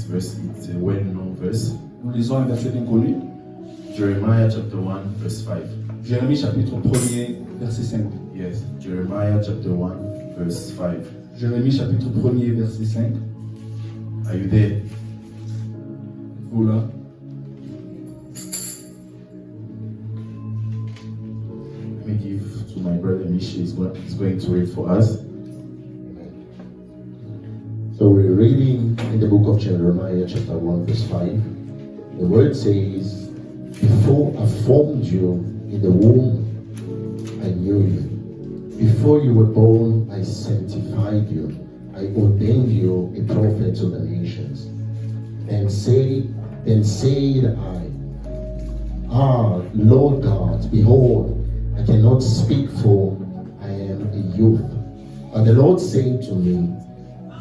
verse. It's a well-known verse. Nous lisons un verset bien connu. Jeremiah chapter 1, verse 5. Jérémie chapitre 1er, verset 5. Yes, Jeremiah chapter 1, verse 5. Jérémie chapitre 1er, verset 5. Are you there? Vous là. Let me give to my brother Mishi. He's going to read for us. So we're reading in the book of Jeremiah chapter 1 verse 5. The word says, "Before I formed you in the womb, I knew you. Before you were born, I sanctified you. I ordained you a prophet to the nations. Then said I, Lord God, behold, I cannot speak, for I am a youth." But the Lord said to me,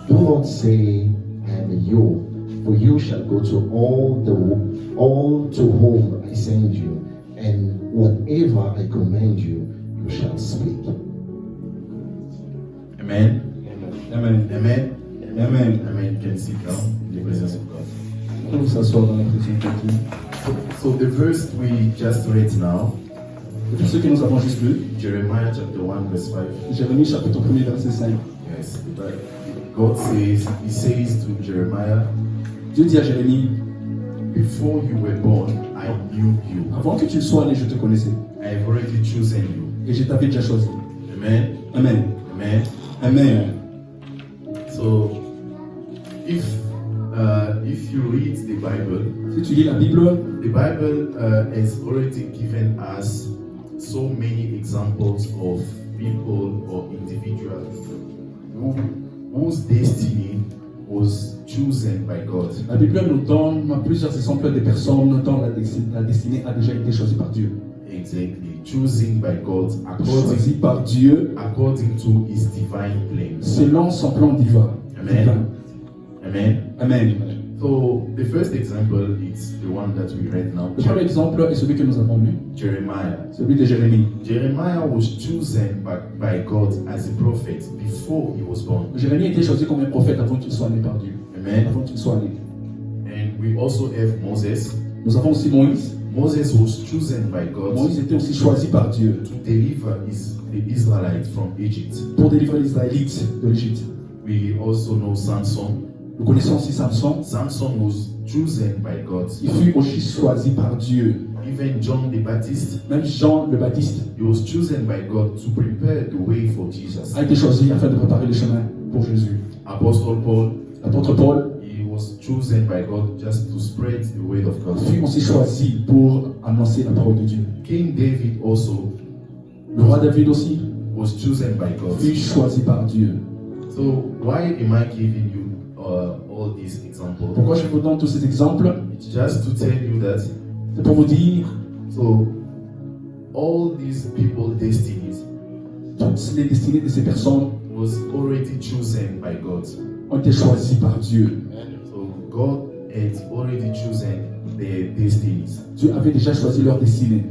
"Do not say I am a youth, for you shall go to all to whom I send you, and whatever I command you, you shall speak." Amen. Amen. Amen. Amen. Amen. You can sit down in the presence of God. On peut s'asseoir dans la présence de Dieu. So the verse we just read now, Le verset que nous avons juste lu, Jeremiah chapter 1, verse 5. Jérémie chapitre 1er, verset 5. Yes, but God says, He says to Jeremiah, Dieu dit à Jérémie, "Before you were born, I knew you. avant que tu sois né, je te connaissais. I have already chosen you." Et je t'avais déjà choisi. Amen. Amen. Amen. Amen. So, if you read the Bible, Si tu lis la Bible, the Bible has already given us so many examples of people or individuals whose destiny was chosen by God. la Bible nous donne plusieurs exemples de personnes dont la destinée a déjà été choisie par Dieu. Exactly, chosen by God Choisie par Dieu according to His divine plan. selon son plan divin. Amen. Amen. Amen. So the first example is the one that we read now, Le premier exemple est celui que nous avons lu, Jeremiah. celui de Jérémie. Jeremiah was chosen by God as a prophet before he was born. Jérémie a été choisi comme un prophète avant qu'il soit né par Dieu. Amen. Avant qu'il soit né. And we also have Moses. Nous avons aussi Moïse. Moses was chosen by God Moïse était aussi choisi par Dieu to deliver the Israelites from Egypt. pour délivrer les Israélites de l'Égypte. We also know Samson. Nous connaissons aussi Samson. Samson was chosen by God. Il fut aussi choisi par Dieu. Even John the Baptist, Même Jean le Baptiste he was chosen by God to prepare the way for Jesus. a été choisi afin de préparer le chemin pour Jésus. Apostle Paul, L'apôtre Paul he was chosen by God just to spread the word of God. fut aussi choisi pour annoncer la parole de Dieu. King David also Le roi David aussi was chosen by God. fut choisi par Dieu. So why am I giving you all these examples? Pourquoi je vous donne tous ces exemples? It's just to tell you that C'est pour vous dire, so all these people destinies toutes les destinées de ces personnes was already chosen by God. ont été choisies par Dieu. So God had already chosen their destinies. Dieu avait déjà choisi leur destinée.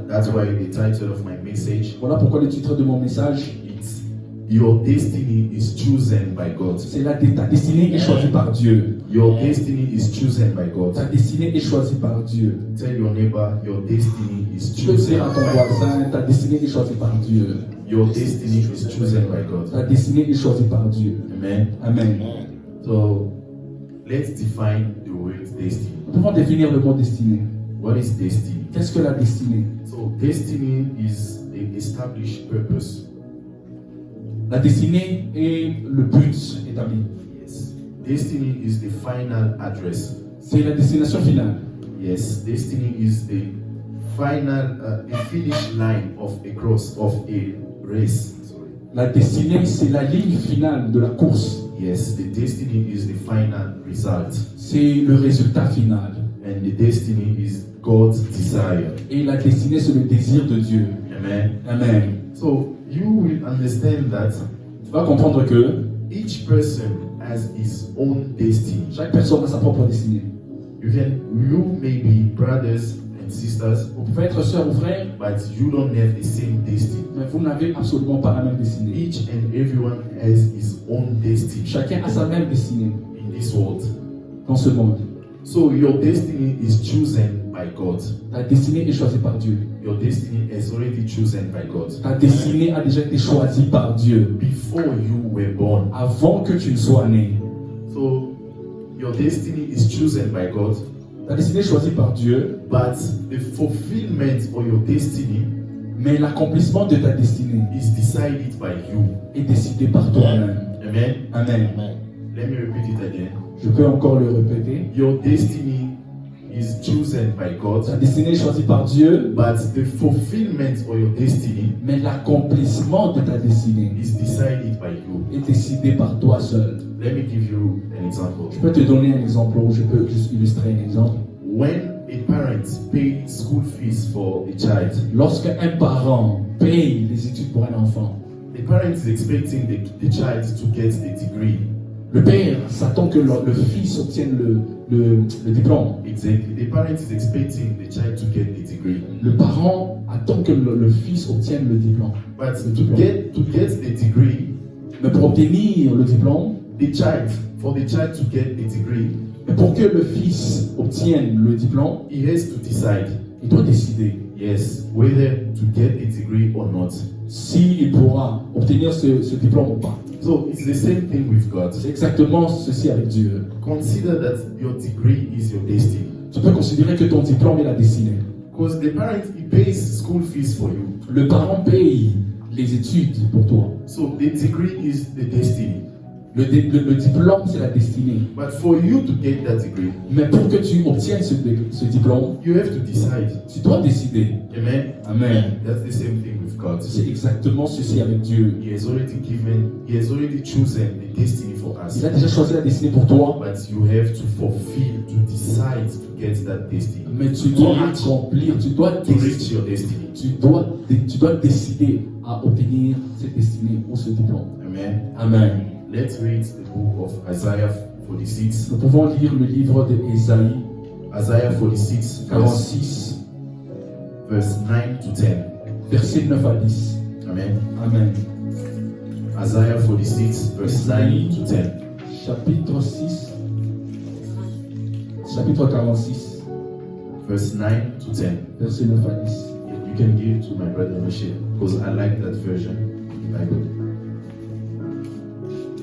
That's why the title of my message, Voilà pourquoi le titre de mon message, it's Your Destiny is Chosen by God. c'est ta destinée est choisie par Dieu. Your destiny is chosen by God. Ta destinée est choisie par Dieu. Tell your neighbor, your destiny is Tu peux chosen dire à ton by God. voisin, ta destinée est choisie par Dieu. Your destiny is chosen by God. Ta destinée est choisie par Dieu. Amen. Amen. So let's define the word destiny. Nous pouvons définir le mot destinée. What is destiny? Qu'est-ce que la destinée? So destiny is the established purpose. La destinée est le but établi. Yes. Destiny is the final address. C'est la destination finale. Yes. Destiny is the final, the finish line of a race. Sorry. La destinée, c'est la ligne finale de la course. Yes. The destiny is the final result, C'est le résultat final. and the destiny is God's desire. Et la destinée, c'est le désir de Dieu. Amen. Amen. So you will understand that Tu vas comprendre que each person has his own destiny. chaque personne a sa propre destinée. You may be brothers and sisters, Vous pouvez être sœur ou frère, but you don't have the same destiny. mais vous n'avez absolument pas la même destinée. Each and everyone has his own destiny Chacun a sa même destinée in this world. dans ce monde. So your destiny is chosen by God. Ta destinée est choisie par Dieu. Your destiny is already chosen by God. Ta destinée a déjà été choisie par Dieu Before you were born. avant que tu ne sois né. So your destiny is chosen by God, Ta destinée est choisie par Dieu, but the fulfillment of your destiny mais l'accomplissement de ta destinée is decided by you. est décidé par toi-même. Amen. Amen. Amen. Let me repeat it again. Je peux encore le répéter. Your destiny is chosen by God, Ta destinée est choisie par Dieu, but the fulfillment of your destiny mais l'accomplissement de ta destinée is decided by you. est décidé par toi seul. Let me give you an example. Je peux te donner un exemple ou je peux juste illustrer un exemple. When a parent pays school fees for a child, Lorsque un parent paye les études pour un enfant, the parent is expecting the child to get a degree. le père s'attend que le fils obtienne le diplôme. Exactly. The parent is expecting the child to get the degree. Le parent attend que le fils obtienne le diplôme. But to get the degree, Mais pour obtenir le diplôme, for the child to get a degree, mais pour que le fils obtienne le diplôme, he has to decide, il doit décider yes, whether to get a degree or not. s'il pourra obtenir ce diplôme ou pas. So it's the same thing with God. C'est exactement ceci avec Dieu. Consider that your degree is your destiny. Tu peux considérer que ton diplôme est la destinée. Because the parent, he pays school fees for you. Le parent paye les études pour toi. So the degree is the destiny. Le diplôme, c'est la destinée. But for you to get that degree, Mais pour que tu obtiennes ce diplôme, you have to decide. tu dois décider. Amen. Amen. That's the same thing with God. C'est exactement ceci avec Dieu. He has already chosen the destiny for us. Il a déjà choisi la destinée pour toi, But you have to fulfill, to decide to get that destiny. mais tu dois accomplir, tu dois To reach your destiny. tu dois décider à obtenir cette destinée ou ce diplôme. Amen. Amen. Let's read the book of Isaiah 46. Nous pouvons lire le livre de Ésaïe Isaiah 46, 46, verse 9 to 10. versets 9 à 10. Amen. Amen. Isaiah 46, verse 9 to 10. Chapitre 6, chapitre 46, Verse 9 to 10. versets 9 à 10. You can give to my brother Moshe because I like that version of the Bible.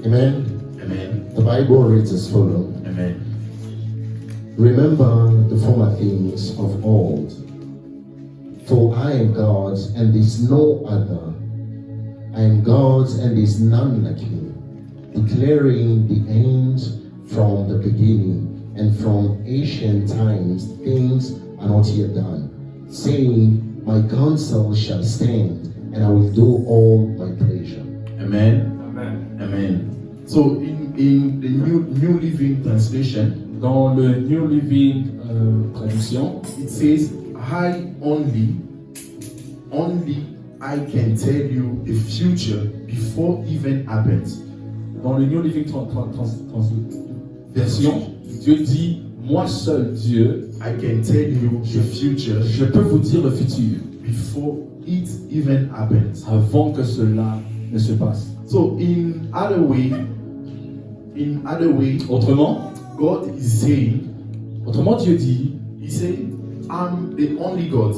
Amen. Amen. The Bible reads as follows. Amen. Remember the former things of old. For I am God, and there is no other. I am God, and there is none like me, declaring the end from the beginning, and from ancient times things are not yet done, saying, my counsel shall stand, and I will do all my pleasure. Amen. Amen. Amen. So in the New Living Translation, Dans le New Living traduction, it says, I only I can tell you the future before even happens. dans le New Living version, Dieu dit, moi seul Dieu, I can tell you the future je peux vous dire le futur before it even happens. avant que cela ne se passe. So in other way, Autrement, God is saying, Dieu dit, He said, I'm the only God.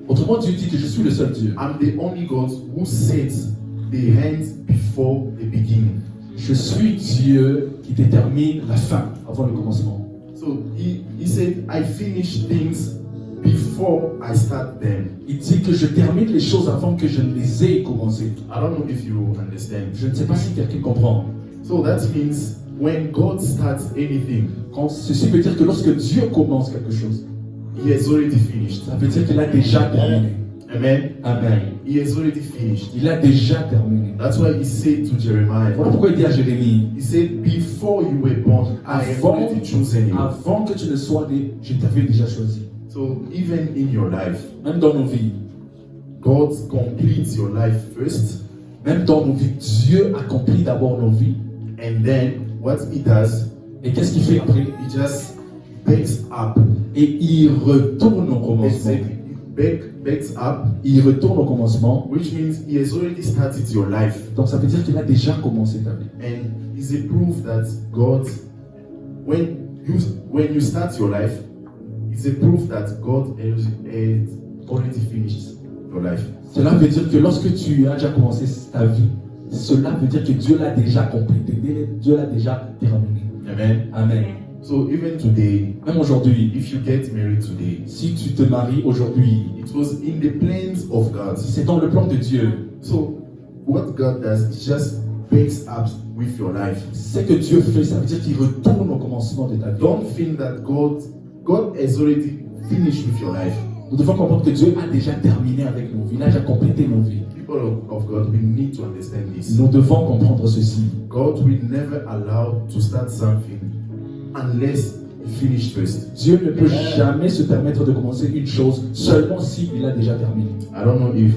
autrement Dieu dit que je suis le seul Dieu. I'm the only God who sets the hands before the beginning. Je suis Dieu qui détermine la fin avant le commencement. So he said, I finish things before I start them. Il dit que je termine les choses avant que je ne les ai commencées. I don't know if you understand. Je ne sais pas si quelqu'un comprend. So that means when God starts anything, Ceci veut dire que lorsque Dieu commence quelque chose, He has already finished. ça veut dire qu'il a déjà terminé. Amen. Amen. He has already finished. Il a déjà terminé. That's why He said to Jeremiah, Voilà pourquoi il dit à Jérémie, He said, before you were born, I have already chosen you. avant que tu ne sois né, je t'avais déjà choisi. So even in your life, Même dans nos vies, God completes your life first, même dans nos vies, Dieu accomplit d'abord nos vies. and then what He does, Et qu'est-ce qu'il fait après? He just backs up. Et il retourne au commencement. Exactly. Backs up, Il retourne au commencement. which means He has already started your life. Donc ça veut dire qu'il a déjà commencé ta vie. And it's a proof that God, when when you start your life, it's a proof that God has already finished your life. Cela veut dire que lorsque tu as déjà commencé ta vie, cela veut dire que Dieu l'a déjà complété, Dieu l'a déjà terminé. Amen. Amen. So even today, Même aujourd'hui, if you get married today, si tu te maries aujourd'hui, it was in the plans of God. c'est dans le plan de Dieu. So what God does is just picks up with your life. C'est que Dieu fait, ça veut dire qu'il retourne au commencement de ta vie. Don't think that God has already finished with your life. Nous devons comprendre que Dieu a déjà terminé avec nos vies, il a déjà complété nos vies. People of God, we need to understand this. Nous devons comprendre ceci. God will never allow to start something unless he finished first. Dieu ne peut jamais se permettre de commencer une chose seulement s'il a déjà terminé. I don't know if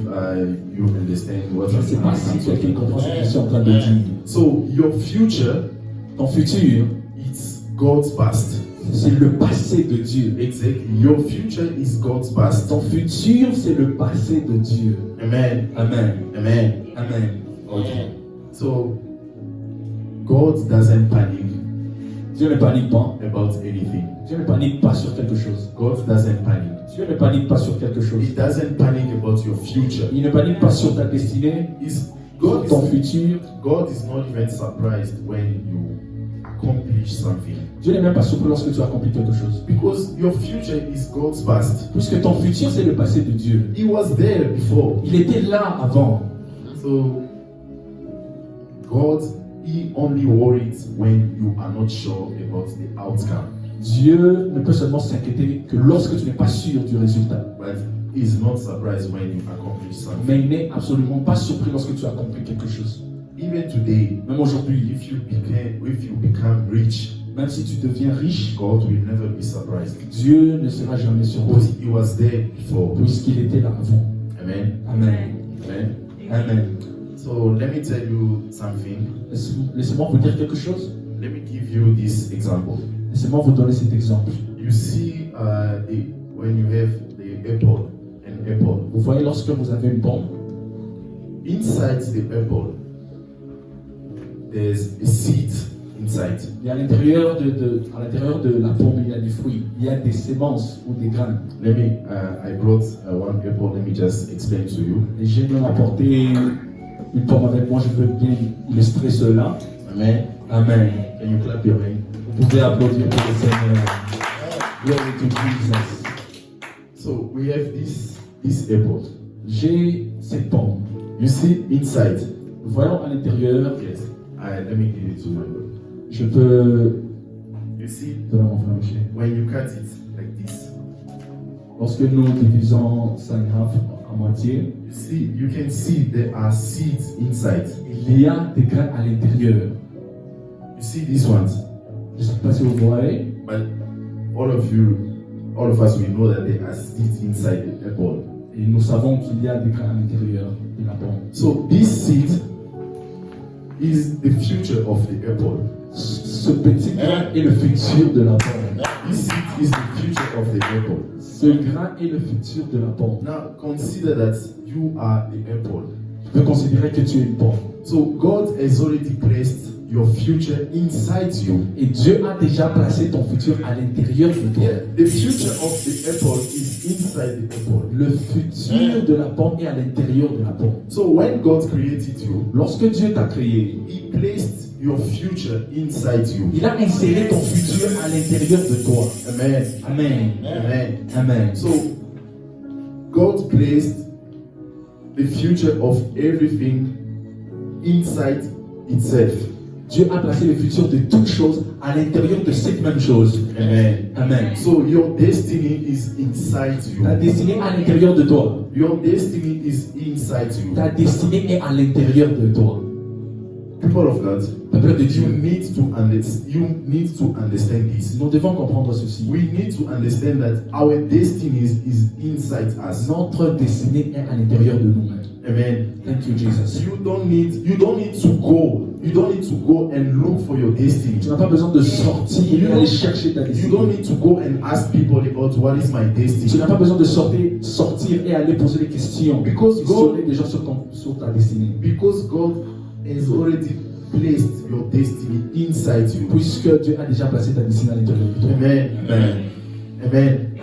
you understand what Je ne sais pas si quelqu'un comprend ce que je suis en train de dire. So your future, Ton futur, it's God's past. c'est le passé de Dieu. Exactly. Your future is God's past. Ton futur, c'est le passé de Dieu. Amen. Amen. Amen. Amen. Okay. So God doesn't panic Dieu ne panique pas. about anything. Dieu ne panique pas sur quelque chose. God doesn't panic. Dieu ne panique pas sur quelque chose. He doesn't panic about your future. Il ne panique pas sur ta destinée, God sur ton is, futur. God is not even surprised when you accomplish something. Dieu n'est même pas surpris lorsque tu accomplis quelque chose. Because your future is God's past. Puisque ton futur, c'est le passé de Dieu. He was there before. Il était là avant. So God, he only worries when you are not sure about the outcome. Dieu ne peut seulement s'inquiéter que lorsque tu n'es pas sûr du résultat. But he's not surprised when you accomplish something. Mais il n'est absolument pas surpris lorsque tu accomplis quelque chose. Even today, Même aujourd'hui, if you become rich, même si tu deviens riche, God will never be surprised. Dieu ne sera jamais surpris. Because he was there before. Puisqu'il était là avant. Amen. Amen. Amen. Amen. So let me tell you something. Laissez-moi vous dire quelque chose. Let me give you this example. Laissez-moi vous donner cet exemple. You see, when you have an apple, Vous voyez, lorsque vous avez une pomme, inside the apple, there's a seed inside. et à l'intérieur de la pomme, il y a des fruits, il y a des semences ou des graines. Let me, I brought one apple. Let me just explain to you. Et j'ai même apporté une pomme avec moi, je veux bien illustrer cela. Amen. Amen. Can you clap your hands? Vous pouvez applaudir pour le Seigneur. Glory to Jesus. So we have this apple. J'ai cette pomme. You see inside. Voyons à l'intérieur, Yes. Let me give it to you. je peux You see, donner mon frère Michel. when you cut it like this, Lorsque nous divisons 5 graphes à moitié, you can see there are seeds inside. il y a des graines à l'intérieur. You see these ones, Je ne sais pas si vous voyez, but all of us, we know that there are seeds inside the apple. et nous savons qu'il y a des graines à l'intérieur de la pomme. So this seed is the future of the apple. Ce petit grain est le futur de la pomme. This seed is the future of the apple. Ce grain est le futur de la pomme. Now consider that you are the apple. Tu peux considérer que tu es une pomme. So God has already placed your future inside you. Et Dieu a déjà placé ton futur à l'intérieur de toi. Yeah, the future of the apple is inside the apple. Le futur de la pomme est à l'intérieur de la pomme. So when God created you, Lorsque Dieu t'a créé, He placed your future inside you. il a inséré ton futur à l'intérieur de toi. Amen. Amen. Amen. Amen. So God placed the future of everything inside itself. Dieu a placé le futur de toutes choses à l'intérieur de cette même chose. Amen. Amen. So your destiny is inside Ta you. destinée est à l'intérieur de toi. Your destiny is inside you. Ta destinée est à l'intérieur de toi. People of God, Peuple de you Dieu, need to understand this. nous devons comprendre ceci. We need to understand that our destiny is inside us. Notre destinée est à l'intérieur de nous-mêmes. Amen. Thank you, Jesus. You don't need to go and look for your destiny. Tu n'as pas besoin de sortir et aller chercher ta You destinée. don't need to go and ask people about what is my Tu destiny. n'as pas besoin de sortir et aller poser des questions. Because Questionner des gens sur ta destinée. Because God has already placed your destiny inside you. Puisque Dieu a déjà placé ta destinée à l'intérieur de toi. Amen.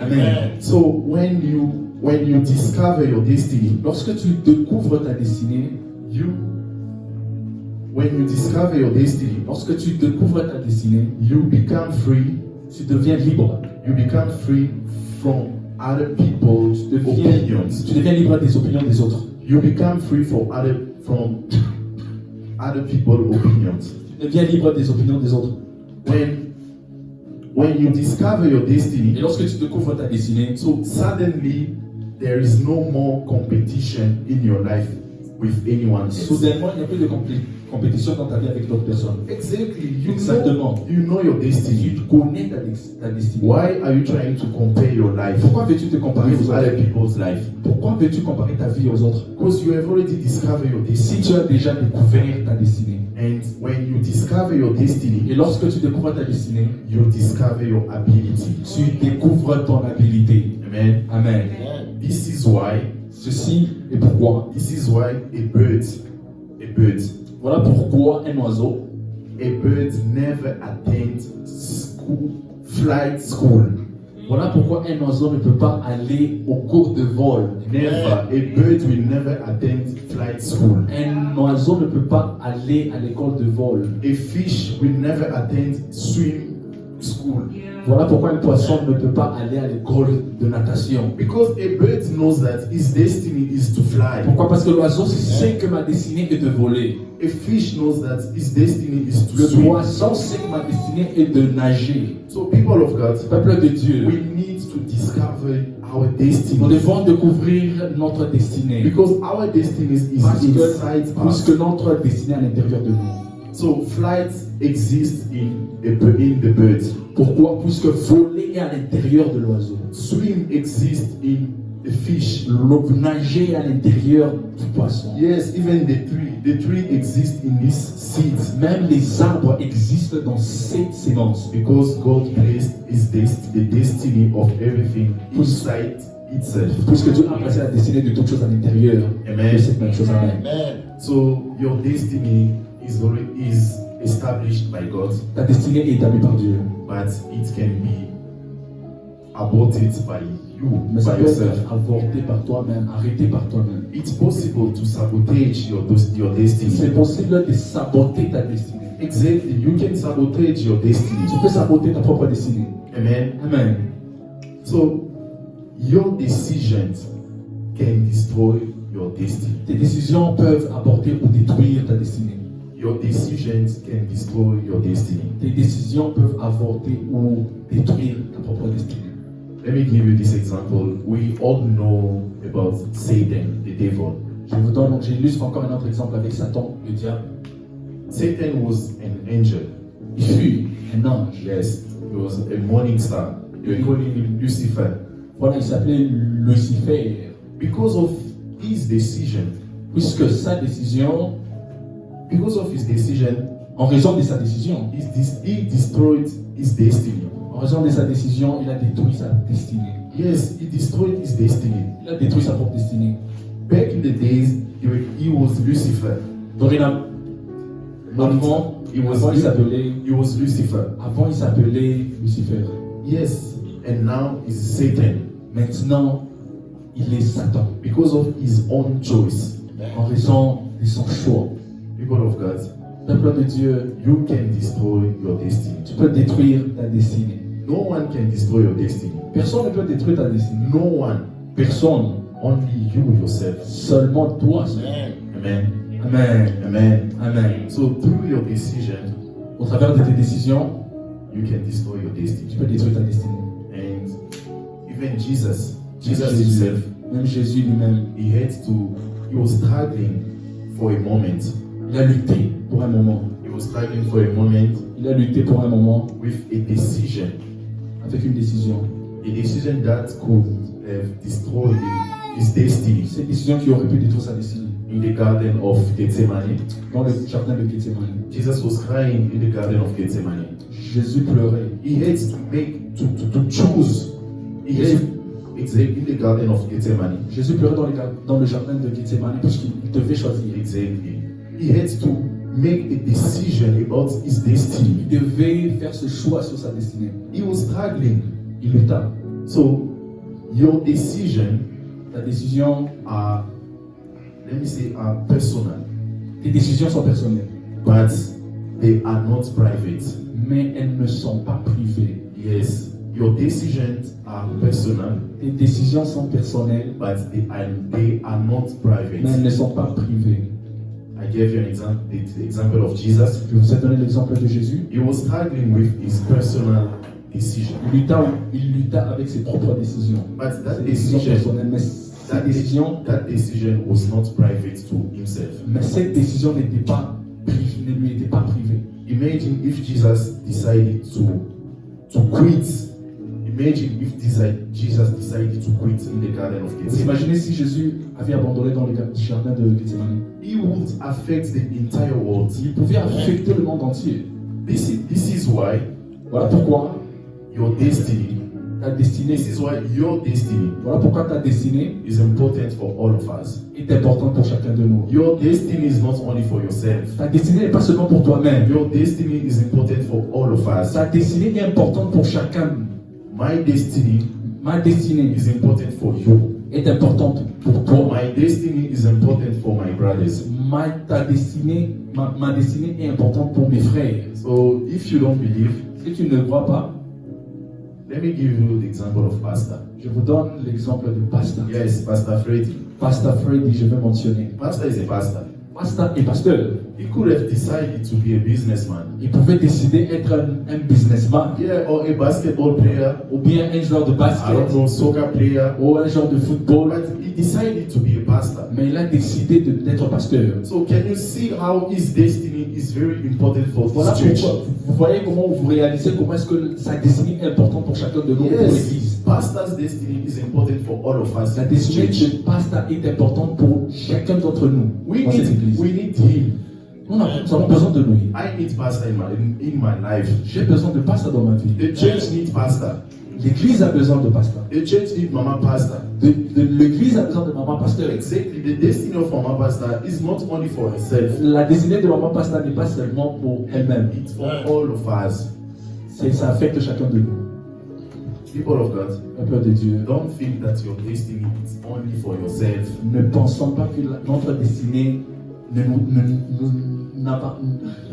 Amen. So when you discover your destiny, Lorsque tu découvres ta destinée, when you discover your destiny, lorsque tu découvres ta destinée, you become free. tu deviens libre. You become free from other people's Tu opinions. deviens libre des opinions des autres. You become free from other people's opinions. Tu deviens libre des opinions des autres. When you discover your Et destiny, lorsque tu découvres ta destinée, so suddenly there is no more competition in your life with anyone else. soudainement, il n'y a plus de compétition dans ta vie avec d'autres personnes. Exactly. Exactement. You know your destiny. Tu connais ta destinée. Why are you trying to compare your life Pourquoi veux-tu te comparer with aux other autres? people's life? Pourquoi veux-tu comparer ta vie aux autres? Because you have already discovered your Si destiny. tu as déjà découvert ta destinée, And when you discover your destiny, et lorsque tu découvres ta destinée, you discover your ability. tu découvres ton habilité. Amen. Amen. This is why. Ceci est pourquoi. This is why a bird Voilà pourquoi un oiseau never attends flight school. Voilà pourquoi un oiseau ne peut pas aller au cours de vol. Never. A bird will never attend flight school. Un oiseau ne peut pas aller à l'école de vol. A fish will never attend swim school. Voilà pourquoi un poisson ne peut pas aller à l'école de natation. Because a bird knows that his destiny is to fly. Pourquoi? Parce que l'oiseau sait que ma destinée est de voler. A fish knows that his destiny is to Le swim. poisson sait que ma destinée est de nager. So people of God, Peuple de Dieu, we need to discover our nous destiny. devons découvrir notre destinée. Because our destiny is Parce inside que, us. puisque notre destinée est à l'intérieur de nous. So flight exists in the bird. Pourquoi? Puisque voler est à l'intérieur de l'oiseau. Swim exists in the fish. Nager est à l'intérieur du poisson. Yes, even the tree. The tree exists in its seeds. Même les arbres existent dans cette sémence. Because God placed the destiny of everything inside itself. Puisque Dieu a placé la destinée de toutes choses à l'intérieur Amen. de cette même chose. Amen. So your destiny is established by God, Ta destinée est établie par Dieu. but it can be aborted by you, Mais ça by peut yourself. être avorté par toi-même, arrêté par toi-même. It's possible to sabotage your destiny. C'est possible de saboter ta destinée. Exactly, you can sabotage your destiny. Tu peux saboter ta propre destinée. Amen. Amen. So your decisions can destroy your destiny. Tes décisions peuvent aborter ou détruire ta destinée. Your decisions can destroy your destiny. Tes décisions peuvent avorter ou détruire ta propre destinée. Let me give you this example. We all know about Satan, the devil. J'illustre encore un autre exemple avec Satan, le diable. Satan was an angel. Il fut un ange. Yes, he was a morning star. You call him Lucifer. Voilà, il s'appelait Lucifer. Because of his decision, Puisque sa décision, en raison de sa décision, he destroyed his destiny. en raison de sa décision, il a détruit sa destinée. Yes, he destroyed his destiny. Il a détruit sa propre destinée. Back in the days, he was Lucifer. Dorénavant, avant, He was Lucifer. avant il s'appelait Lucifer. Yes, and now he's Satan Maintenant, il est Satan. because of his own choice. En raison de son choix. People of God, Peuple de Dieu, you can destroy your destiny. tu peux détruire ta destinée. No one can destroy your destiny. Personne ne peut détruire ta destinée. No one, Personne. only you yourself. Seulement toi. Amen. Amen. Amen. Amen. So through your decision, Au travers de tes décisions, you can destroy your tu destiny. peux détruire ta destinée. And even Jesus Jésus, himself, même Jésus lui-même, he was struggling for a moment. il a lutté pour un moment. He was struggling for a moment Il a lutté pour un moment with a decision. avec une décision. A decision that could have destroyed his destiny Cette décision qui aurait pu détruire sa destinée. in the Garden of Gethsemane. Dans le jardin de Gethsemane. Jesus was crying in the Garden of Gethsemane. Jésus pleurait. He had to choose. He had exactly in the Garden of Gethsemane. Jésus pleurait dans le jardin de Gethsemane parce qu'il devait choisir. Exactly. He had to make a decision about his destiny. Il devait faire ce choix sur sa destinée. He was struggling. Il lutta. So your decision Ta décision, are, let me say, are personal, tes décisions sont personnelles, but they are not private. mais elles ne sont pas privées. Yes, your decisions are personal, Tes décisions sont personnelles, but they are not mais elles private. ne sont pas privées. I gave you an example, the example of Jesus. Je vous ai donné l'exemple de Jésus. He was struggling with his personal decision, Il lutta avec ses propres décisions. but that Ses décisions decision, personnelles, mais that decision was not private to himself. mais cette décision ne lui était pas privée. Imagine if Jesus decided to quit. Imagine if Jesus decided to quit in the Garden of Vous Gethsemane. imaginez si Jésus avait abandonné dans le jardin de Gethsemane. He would affect the entire world. Il pouvait affecter le monde entier. This is why Voilà pourquoi your destiny, ta destinée, this is why your destiny voilà pourquoi ta destinée is important for all of us. est importante pour chacun de nous. Your destiny is not only for yourself. Ta destinée n'est pas seulement pour toi-même. Your destiny is important for all of us. Ta destinée est importante pour chacun. My destiny Ma destinée is important for you. est importante pour toi. My destiny is important for my brothers. Ma destinée est importante pour mes frères. So if you don't believe, Si tu ne crois pas, let me give you the example of Pastor. je vous donne l'exemple de Pasteur. Yes, Pastor Freddy. Pasteur Freddy, je vais mentionner. Pastor is a pastor. Pasteur et pasteur. He could have decided to be a businessman. Il pouvait décider d'être un businessman, Yeah, or a basketball player. ou bien un joueur de I don't basket, know, soccer player. ou un joueur de football, But he decided to be a pastor. mais il a décidé d'être pasteur. So can you see how his destiny is very important for Voilà this church? pourquoi vous voyez comment vous réalisez comment est-ce que sa destinée est importante pour chacun de nous, pour Yes, l'Église. pastor's destiny is important for all of us. La in this destinée church. de pasteur est importante pour chacun d'entre nous dans cette église. We need him. Nous avons besoin de lui. I need pastor in my life. J'ai besoin de pasteur dans ma vie. The church needs pastor. L'église a besoin de pasteur. The church needs mama pastor. L'église a besoin de maman pasteur. Exactly. The destiny of mama pastor is not only for herself. La destinée de maman pasteur n'est pas seulement pour elle-même. It's for all of us. Ça affecte chacun de nous. People of God, Peuple de Dieu. don't think that your destiny is only for yourself. Ne pensons pas que notre destinée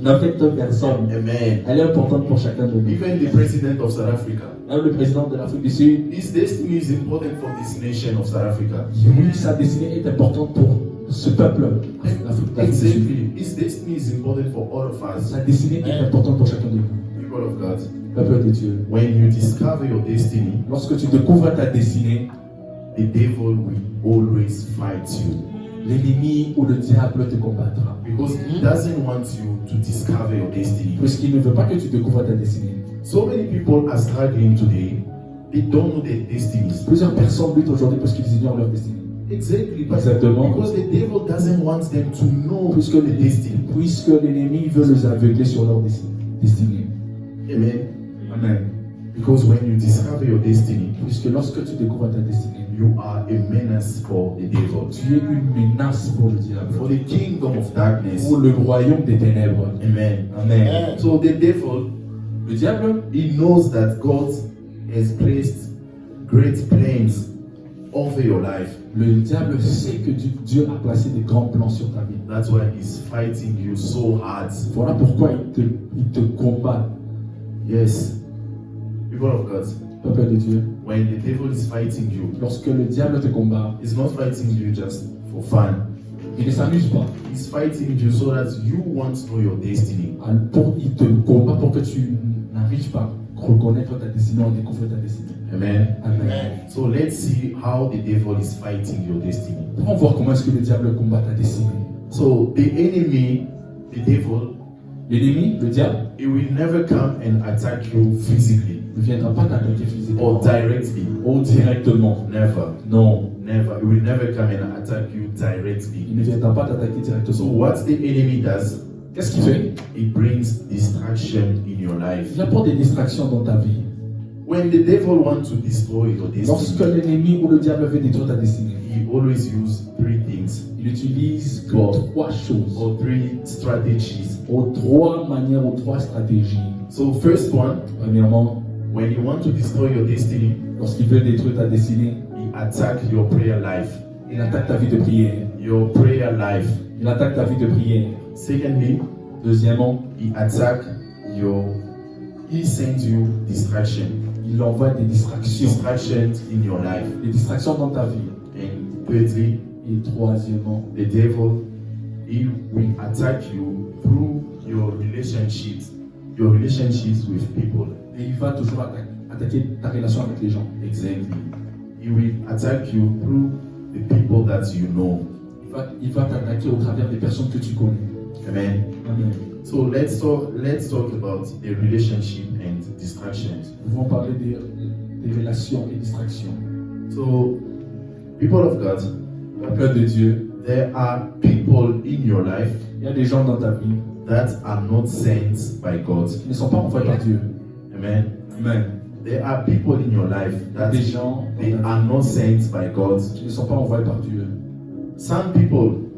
n'affecte personne. Amen. Elle est importante pour chacun de nous. Even the president of South Africa, Même le président de l'Afrique du Sud, his destiny is important for this nation of South Africa. oui, sa destinée est importante pour ce peuple, l'Afrique du Sud. Exactly. His destiny is important for all of us. Sa destinée est importante pour chacun de nous. People of God, Peuple de Dieu. when you discover your destiny, Lorsque tu découvres ta destinée, the devil will always fight you l'ennemi ou le diable te combattra. because he doesn't want you to discover your destiny. Puisqu'il ne veut pas que tu découvres ta destinée. So many people are struggling today. They don't know their destinies. Plusieurs personnes luttent aujourd'hui parce qu'ils ignorent leur destinée. Exactly. But Exactement. because the devil doesn't want them to know the destiny. Puisque l'ennemi veut les aveugler sur leur destinée. Amen. Amen. Because when you discover your destiny, Puisque lorsque tu découvres ta destinée, you are a menace for the devil, tu es une menace pour le diable, for the kingdom of darkness. pour le royaume des ténèbres. Amen. Amen. So the devil, Le diable, he knows that God has placed great plans over your life. le diable sait que Dieu a placé des grands plans sur ta vie. That's why he's fighting you so hard. Voilà pourquoi il te combat, Yes. People of God, peuple de Dieu. when the devil is fighting you, Lorsque le diable te combat, he's not fighting you just for fun. il ne s'amuse pas. He's fighting you so that you want to know your destiny. Il te combat pour que tu n'arrives pas à reconnaître ta destinée, à découvrir ta destinée. Amen. Amen. So let's see how the devil is fighting your destiny. On va voir comment est-ce que le diable combat ta destinée. So the enemy, the devil, L'ennemi, le diable, he will never come and attack you physically ne viendra pas t'attaquer physiquement or directly. ou directement. Never. Non, Never. He will never come and attack you il directly. ne viendra pas t'attaquer So directement. what the enemy does, Qu'est-ce qu'il fait? it brings distraction in your life. Il apporte des distractions dans ta vie. When the devil wants to destroy your Lorsque destiny, l'ennemi ou le diable veut détruire ta destinée, he always uses three things. il Il utilise que Bon. 3 choses, or 3 strategies. aux 3 manières, aux 3 stratégies. So, first one, Premièrement, when you want to destroy your destiny, lorsqu'il veut détruire ta destinée, he attack your prayer life. il attaque ta vie de prière. Your prayer life. Il attaque ta vie de prière. Secondly, Deuxièmement, he attack he sends you distraction. il envoie des distractions. Distractions in your life. Des distractions dans ta vie. And thirdly, Et troisièmement, the devil, he will attack you through your relationships with people. et il va toujours attaquer ta relation avec les gens. Exactly. He will attack you through the people that you know. Il va t'attaquer au travers des personnes que tu connais. Amen. Amen. So let's talk about the relationship and distractions. Nous pouvons parler des relations et distractions. So, people of God, Peuple de Dieu, there are people in your life il y a des gens dans ta vie that are not sent by God. qui ne sont pas envoyés par Dieu. Amen. Amen. There are people in your life Il y a that des gens they dans ta are not sent by God. vie qui ne sont pas envoyés par Dieu. Some people,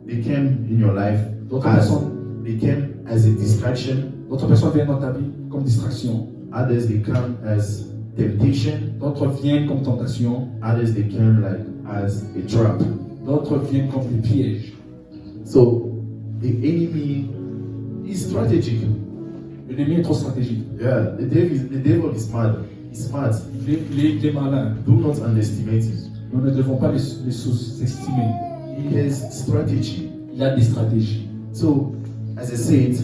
they came in your life D'autres as personnes, they came as a distraction. d'autres personnes viennent dans ta vie comme distraction. Others they come as temptation. D'autres viennent comme tentation. Others they came like as a trap. D'autres viennent comme des pièges. So the enemy is strategic. L'ennemi est trop stratégique. Yeah, the devil is smart. He's smart. Il est malin. Do not underestimate it. Nous ne devons pas les sous-estimer. He has strategy. Il a des stratégies. So, as I said,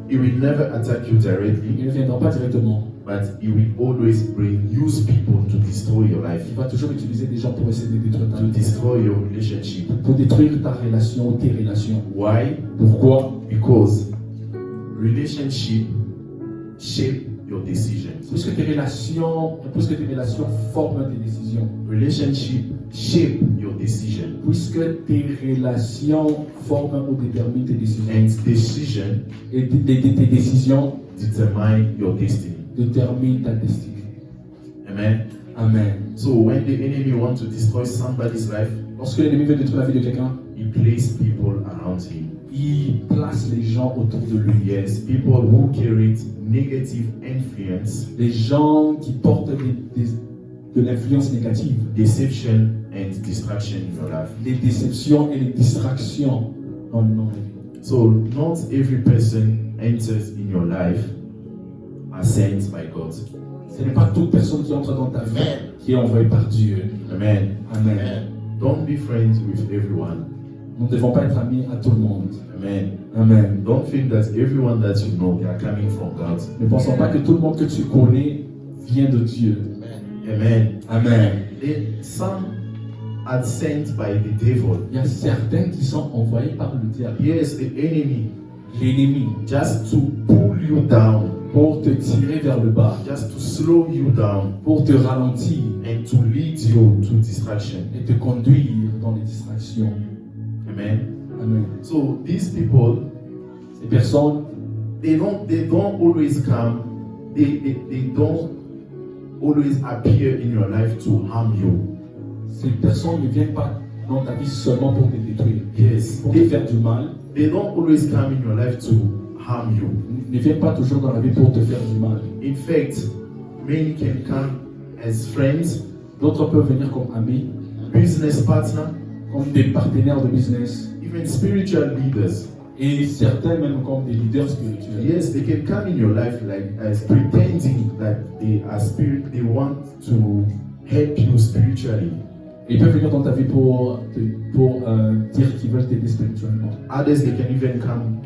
he will never attack you directly, Il ne viendra pas directement. but he will always use people to destroy your life, Il va toujours utiliser des gens pour essayer de détruire ta to vie. destroy your relationship. Pour détruire ta relation ou tes relations. Why? Pourquoi? Because relationship shape your decisions. Puisque tes relations forment tes décisions. Relationship shape your decision, Puisque tes relations forment ou déterminent tes décisions. and decision Et tes décisions determine your destiny. déterminent ta destinée. Amen. Amen. So when the enemy wants to destroy somebody's life, Lorsque l'ennemi veut détruire la vie de quelqu'un, he places people around him. il place les gens autour de lui. Yes, people who carry negative influence, Les gens qui portent de l'influence négative. deception, and distraction in your life. Les déceptions et les distractions dans le nom de Dieu. So not every person enters in your life are sent by God. Ce n'est pas toute personne qui entre dans ta vie qui est envoyée par Dieu. Amen. Amen. Don't be friends with everyone. Nous ne devons pas être amis à tout le monde. Amen. Amen. Don't think that everyone that you know they are coming from God. Ne pensons pas que tout le monde que tu connais vient de Dieu. Amen. Amen. Some are sent by the devil. Il y a certains qui sont envoyés par le diable. Yes, the enemy, L'ennemi, just to pull you down, pour te tirer vers le bas, just to slow you down, pour te ralentir and to lead you to distraction. et te conduire dans les distractions. Amen. Amen. So these people, Ces personnes, they don't always come. They don't always appear in your life to harm you. ces personnes ne viennent pas dans ta vie seulement pour te détruire, Yes, pour te faire du mal. they don't always come in your life to harm you. Ne viennent pas toujours dans la vie pour te faire du mal. In fact, many can come as friends, D'autres peuvent venir comme amis, business partner, comme des partenaires de business, even spiritual leaders. et certains même comme des leaders spirituels. Yes, they can come in your life like as pretending that they are spirit. They want to help you spiritually. Ils peuvent venir dans ta vie pour dire qu'ils veulent t'aider spirituellement. Others they can even come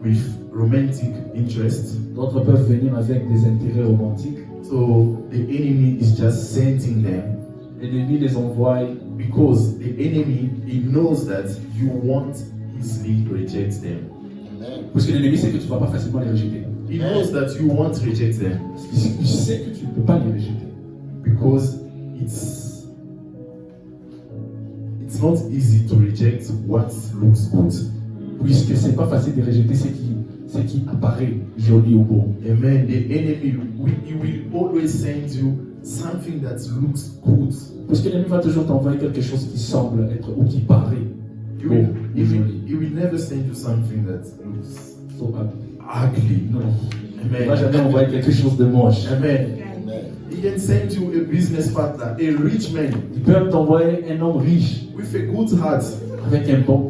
with romantic interests. D'autres peuvent venir avec des intérêts romantiques. So the enemy is just sending them L'ennemi les envoie because the enemy he knows that you won't easily reject them. parce que l'ennemi sait que tu ne vas pas facilement les rejeter. He knows that you won't reject them Il sait que tu ne peux pas les rejeter. because it's not easy to reject what looks good. Puisque c'est pas facile de rejeter ce qui apparaît joli ou beau. Amen. The enemy he will always send you something that looks good. Parce que l'ennemi va toujours t'envoyer quelque chose qui semble être ou qui paraît He will never send you something that looks So ugly. non. Il va Amen. jamais envoyer quelque chose de moche. Amen. Amen. He can send you a business partner, a rich man Il peut t'envoyer un homme riche with a good heart, avec un bon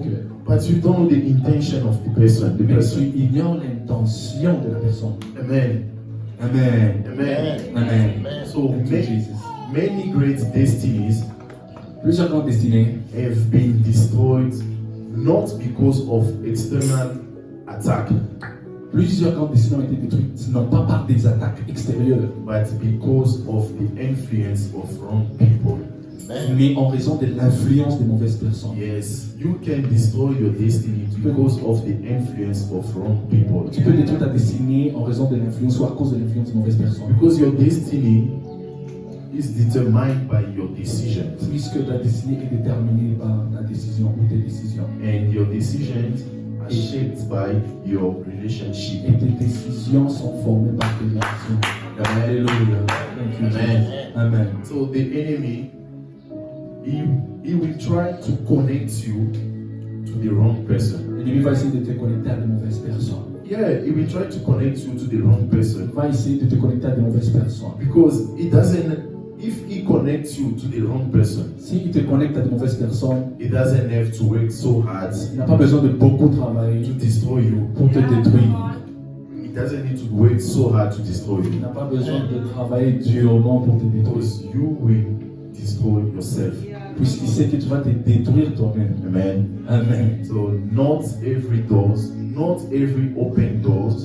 cœur. but you don't know the intention of the person. The Mais tu person. ignores l'intention de la personne. Amen. Amen. Amen. Amen. So Thank you, Jesus. many great destinies Plusieurs grandes destinées have been destroyed not because of external attack, Plusieurs grandes destinées ont été détruites, non pas par des attaques extérieures, but because of the influence of wrong people. mais en raison de l'influence des mauvaises personnes. Yes, you can destroy your destiny because of the influence of wrong people. Tu peux détruire ta destinée en raison de l'influence ou à cause de l'influence des mauvaises personnes. Because your destiny is determined by your decisions, Puisque ta destinée est déterminée par ta décision ou tes décisions. and your decisions are shaped by your relationship. Et tes décisions sont formées par tes relations. Alléluia. Thank you, Amen. Jesus. Amen. So the enemy, he will try to connect you to the wrong person. L'ennemi va essayer de te connecter à de mauvaises personnes. Yeah, he will try to connect you to the wrong person Il va essayer de te connecter à de mauvaises personnes. because he doesn't. If he connects you to the wrong person, S'il te connecte à de mauvaises personnes, he doesn't have to work so hard il n'a pas besoin de beaucoup travailler to destroy you. pour te détruire. He doesn't need to work so hard to destroy Il you n'a pas besoin de travailler durement pour te détruire. because you will destroy yourself. Puisqu'il sait que tu vas te détruire toi-même. Amen. Amen. So not every open doors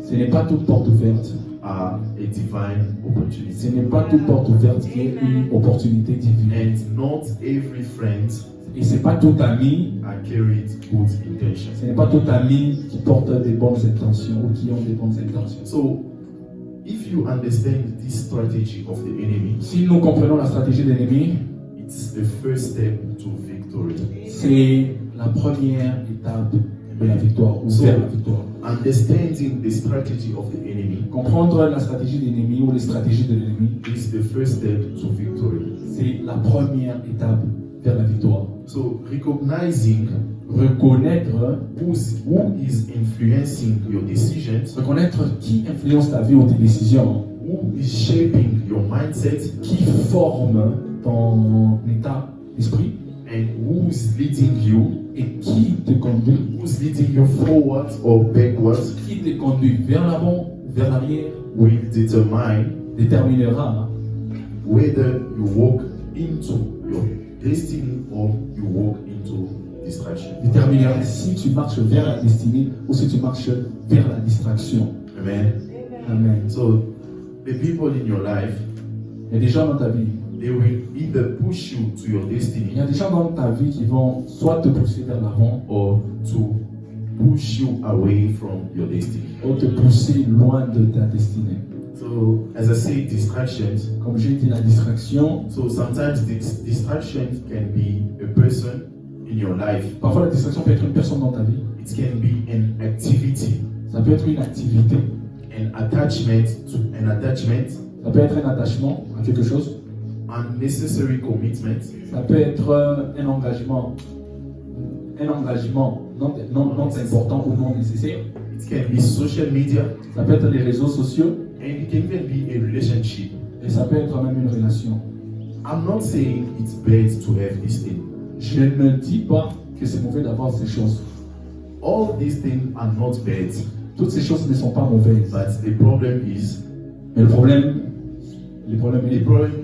Ce n'est pas toute porte ouverte. are a divine Ce opportunity, n'est pas toute porte ouverte qui est une opportunité divine. and not every friend Et ce n'est pas tout ami, are carried good intentions. ce n'est pas tout ami qui porte des bonnes intentions ou qui ont des bonnes intentions. So, if you understand this strategy of the enemy, Si nous comprenons la stratégie de l'ennemi, it's the first step to victory. c'est la première étape de la victoire ou vers la victoire. Understanding the strategy of the enemy Comprendre la stratégie de l'ennemi ou les stratégies de l'ennemi, is the first step to victory. c'est la première étape vers la victoire. So, recognizing Reconnaître, who is influencing your decisions, reconnaître qui influence ta vie ou tes décisions, who is shaping your mindset, qui forme ton état d'esprit and who's leading you, et qui te conduit, who's leading you forward or backwards, qui te conduit vers l'avant, vers l'arrière, will determine déterminera whether you walk into your destiny or you walk into distraction. déterminera si tu marches vers la destinée ou si tu marches vers la distraction. Amen. Amen. So, the people in your life, Il y a des gens dans ta vie, they will either push you to your il destiny y a des gens dans ta vie qui vont soit te pousser vers l'avant or to push you away from your destiny. ou te pousser loin de ta destinée. So, as I say, distractions. Comme j'ai dit, la distraction, So sometimes this distraction can be a person in your life. parfois la distraction peut être une personne dans ta vie, It can be an activity, ça peut être une activité, an attachment, ça peut être un attachement à quelque chose, unnecessary commitment, ça peut être un engagement non important ou non nécessaire, it can be social media, ça peut être les réseaux sociaux and it can even be a relationship. et ça peut être même une relation. I'm not saying it's bad to have this thing. Je ne dis pas que c'est mauvais d'avoir ces choses. All these things are not bad, Toutes ces choses ne sont pas mauvaises. but the problem is Mais le problème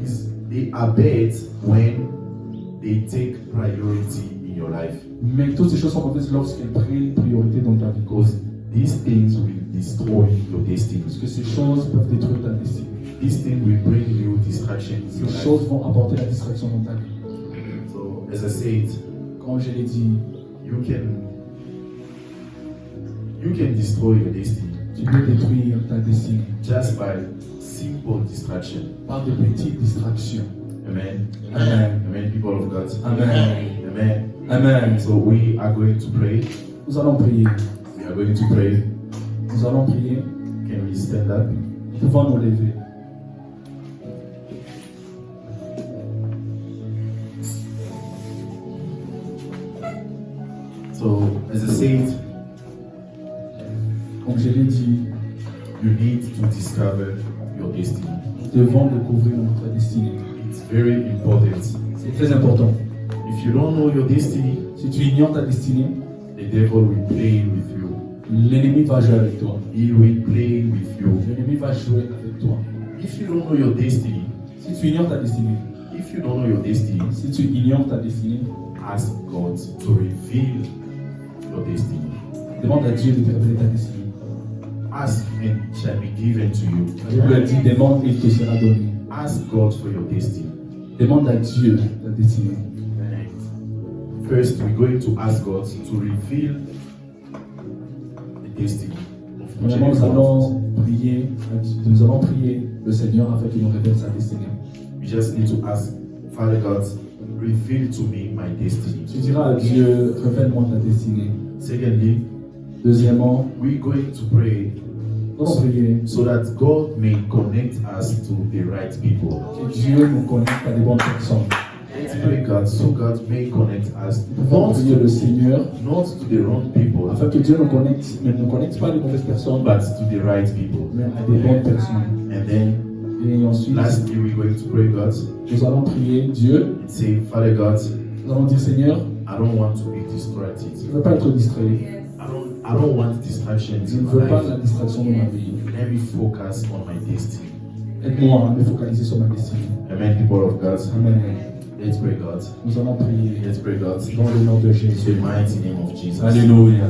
is they are bad when they take priority in your life. mais toutes ces choses sont mauvaises lorsqu'elles prennent priorité dans ta vie. Because these things will destroy your destiny. Parce que ces choses peuvent détruire ta destinée. These things will bring you distraction in Ces your life. choses vont apporter la distraction dans ta vie. So, as I said, Comme je l'ai dit, you can destroy your destiny tu peux détruire ta destinée just by simple distraction. par de petites distractions. Amen. Amen. Amen, people of God. Amen. Amen. Amen. So we are going to pray. Nous allons prier. We are going to pray. Nous allons prier. Can we stand up? Nous pouvons nous lever. said, Comme je l'ai dit, you need to discover your destiny. nous devons découvrir notre destinée. It's very important. C'est très important. If you don't know your destiny, Si tu ignores ta destinée, the devil will play with you. l'ennemi va jouer avec toi. He will play with you. L'ennemi va jouer avec toi. If you don't know your destiny, Si tu ignores ta destinée, if you don't know your destiny, si tu ignores ta destinée, ask God to reveal your destiny. demande à Dieu de te révéler ta destinée. Ask and it shall be given to you. La Bible dit, demande et il te sera donné. Ask God for your destiny. Demande à Dieu ta destinée. And first, we're going to ask God to reveal the destiny of each and Premièrement, every one of us. nous allons prier le Seigneur afin qu'il nous révèle sa destinée. We just need to ask, Father God, reveal to me my destiny. Tu diras à Dieu, révèle-moi ta destinée. Secondly, Deuxièmement, we're going to pray nous allons prier so that God may connect us to the right people. que Dieu nous connecte à des bonnes personnes. Let's pray God so God may connect us Nous pouvons prier le Seigneur not to the wrong people, afin que Dieu nous connecte, mais ne nous connecte pas à des mauvaises personnes, but to the right people. mais à des bonnes personnes. And then, Et ensuite, lastly, we're going to pray God nous allons prier Dieu. and say, Father God, Nous allons dire, Seigneur, I don't want to be distracted. je ne veux pas être distrait. I don't want distractions Je in ne my veux pas life. la distraction de ma vie. Let me focus on my destiny. Aide-moi à me focaliser sur ma destinée. Amen, people of God. Amen. Let's pray God. Nous allons prier Let's pray God. dans le nom de In Jésus. the mighty name of Jesus. Alléluia.